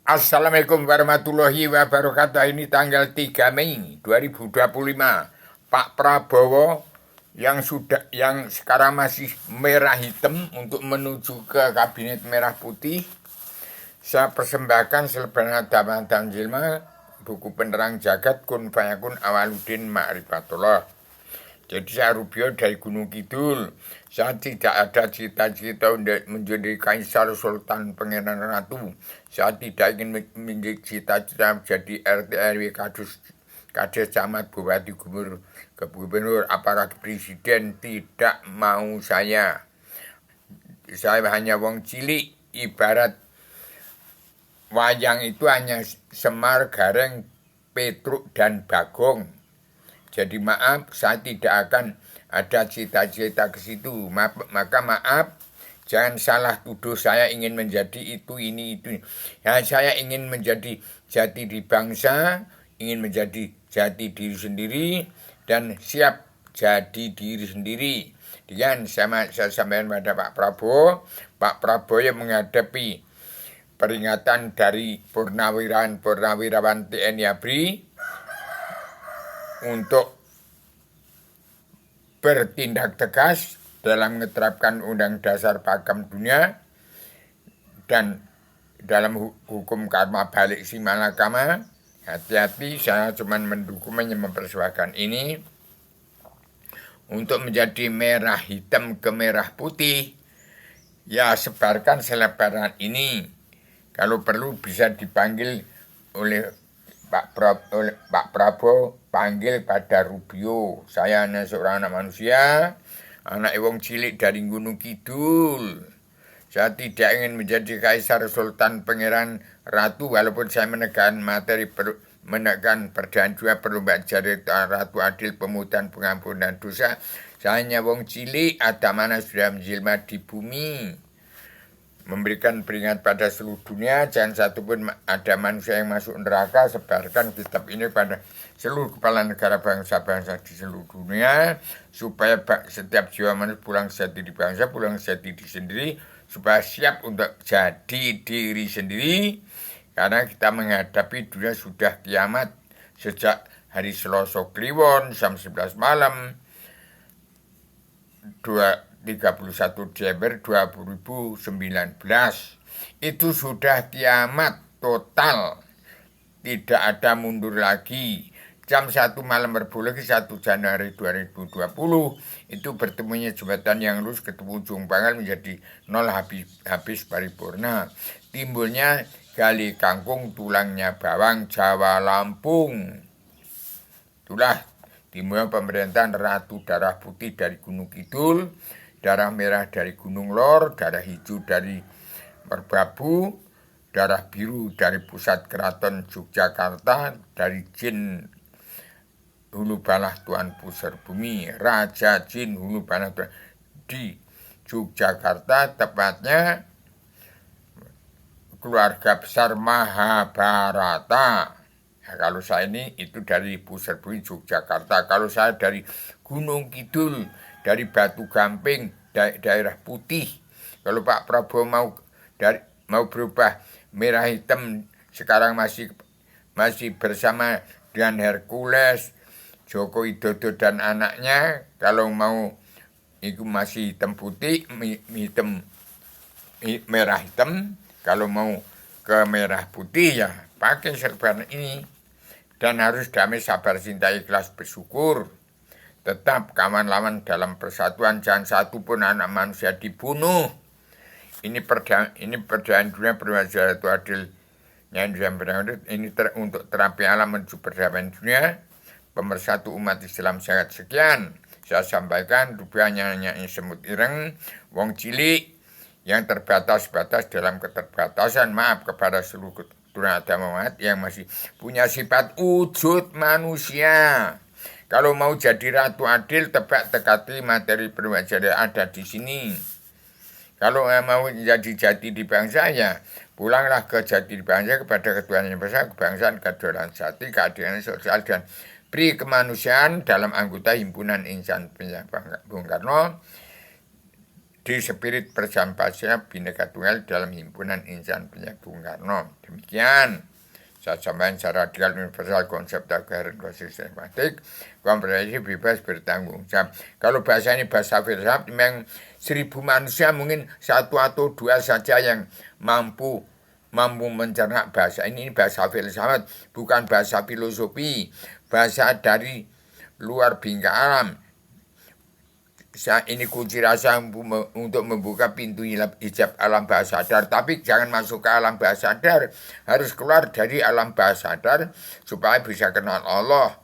Assalamualaikum warahmatullahi wabarakatuh. Ini tanggal 3 Mei 2025. Pak Prabowo yang sekarang masih merah hitam untuk menuju ke kabinet merah putih, saya persembahkan selebaran Dhamma Tanjilma, buku penerang jagat Kun Fayakun Awaludin Ma'rifatullah. Jadi saya Rubio dari Gunung Kidul. Saya tidak ada cita-cita untuk menjadi kaisar, sultan, pangeran, ratu. Saya tidak ingin menjadi cita-cita menjadi RT RW kades camat bupati gubernur aparat presiden. Tidak mau saya. Saya hanya wong cilik, ibarat wayang itu hanya Semar, Gareng, Petruk, dan Bagong. Jadi maaf, saya tidak akan ada cita-cita ke situ. Maka maaf, jangan salah tuduh saya ingin menjadi itu, ini, itu. Ya, saya ingin menjadi jati di bangsa, ingin menjadi jati diri sendiri, dan siap jadi diri sendiri. Dan saya sampaikan pada Pak Prabowo yang menghadapi peringatan dari purnawirawan TNI ABRI untuk bertindak tegas dalam menerapkan Undang Dasar Pakem Dunia dan dalam hukum karma balik si malakama. Hati-hati, saya cuma mendukung mempersuakan ini untuk menjadi merah hitam ke merah putih. Ya, sebarkan selebaran ini. Kalau perlu bisa dipanggil oleh Pak Prabowo, panggil pada Rubio. Saya hanya seorang anak manusia, anak wong cilik dari Gunung Kidul. Saya tidak ingin menjadi kaisar, sultan, pangeran, ratu, walaupun saya menekan materi menekan perdaan juga perlu baca ratu adil, pemutan, pengampunan dosa. Saya hanya wong cilik, ada mana sudah menjelma di bumi, memberikan peringatan pada seluruh dunia. Jangan satupun ada manusia yang masuk neraka. Sebarkan kitab ini pada seluruh kepala negara bangsa-bangsa di seluruh dunia, supaya setiap jiwa manusia pulang sejati di bangsa, pulang sejati di sendiri, supaya siap untuk jadi diri sendiri. Karena kita menghadapi dunia sudah kiamat sejak hari Selasa Kliwon jam 11 malam 31 Desember 2019. Itu sudah kiamat total. Tidak ada mundur lagi. Jam 1 malam berbulan lagi 1 Januari 2020. Itu bertemunya jembatan yang lurus ketemu ujung pangkal menjadi nol habis paripurna. Timbulnya gali kangkung, tulangnya bawang, Jawa Lampung. Itulah timbulnya pemerintahan Ratu Darah Putih dari Gunung Kidul, darah merah dari Gunung Lor, darah hijau dari Merbabu, darah biru dari pusat keraton Yogyakarta, dari Jin Hulu Balah Tuan Pusar Bumi, Raja Jin Hulu Balah Tuan di Yogyakarta, tepatnya keluarga besar Mahabharata. Nah, kalau saya ini itu dari Pusar Bumi Yogyakarta. Kalau saya dari Gunung Kidul, dari Batu Gamping, daerah putih. Kalau Pak Prabowo mau berubah merah hitam, sekarang masih bersama dengan Hercules, Joko Widodo dan anaknya. Kalau mau itu masih hitam putih, merah hitam. Kalau mau ke merah putih ya pakai serban ini. Dan harus damai, sabar, cinta, ikhlas, bersyukur. Tetap kawan lawan dalam persatuan, jangan satu pun anak manusia dibunuh. Ini perdamaian dunia, perwajaran itu adil. Ini untuk terapi alam menuju perdamaian dunia. Pemersatu umat Islam sangat sekian. Saya sampaikan, rupanya hanya semut ireng, wong cilik yang terbatas-batas dalam keterbatasan. Maaf kepada seluruh keturunan agama yang masih punya sifat wujud manusia. Kalau mau jadi ratu adil, tekati materi perwajaran ada di sini. Kalau mau jadi jati di bangsa, ya pulanglah ke jati di bangsa, kepada ketuhanan yang besar, kebangsaan, kedaulatan jati, keadilan sosial, dan pri kemanusiaan dalam anggota himpunan insan Bung Karno. di spirit persampasnya Bhinneka Tunggal dalam himpunan insan penyak Bung Karno. Demikian saya sampaikan secara radikal universal konsep koherensi sistematik, komprehensif, bebas, bertanggung jawab. Kalau bahasa ini bahasa filsafat, memang 1000 manusia mungkin 1 atau 2 saja yang mampu mencerna bahasa ini bahasa filsafat, bukan bahasa filosofi, bahasa dari luar bingkai alam. Ini kunci rasa untuk membuka pintu hijab alam bawah sadar. Tapi jangan masuk ke alam bawah sadar, harus keluar dari alam bawah sadar supaya bisa kenal Allah.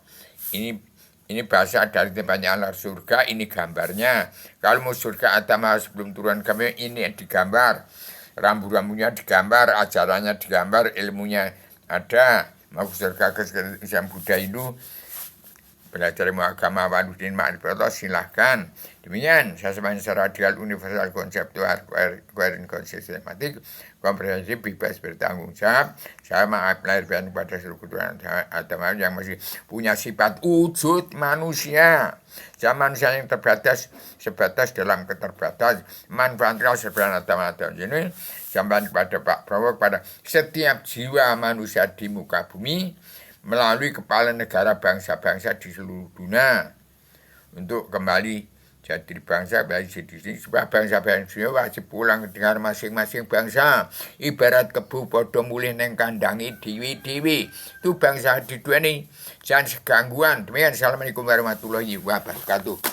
Ini bahasa dari tempatnya Allah surga, ini gambarnya. Kalau mau surga Adama sebelum turun kami, ini digambar. Rambu-rambunya digambar, ajarannya digambar, ilmunya ada. Mau surga ke Islam Buddha itu belajar ilmu agama Waluddin Ma'rifatullah, silahkan. Demikian saya sampaikan secara radikal universal konseptual koherensi sistematik komprehensif bebas bertanggung jawab. Saya maaf lahir batin kepada seluruh keturunan agama yang masih punya sifat wujud manusia. Saya manusia yang terbatas sebatas dalam keterbatas. Manfaatkan sebenarnya ini sampaikan kepada Pak Prabowo, kepada setiap jiwa manusia di muka bumi melalui kepala negara bangsa-bangsa di seluruh dunia untuk kembali jadi bangsa baik di sini sebab bangsa-bangsa wajib pulang ke negara masing-masing bangsa ibarat kebu podo mulih neng kandangi dewi-dewi itu bangsa di dunia ini jangan segangguan. Demikian, assalamualaikum warahmatullahi wabarakatuh.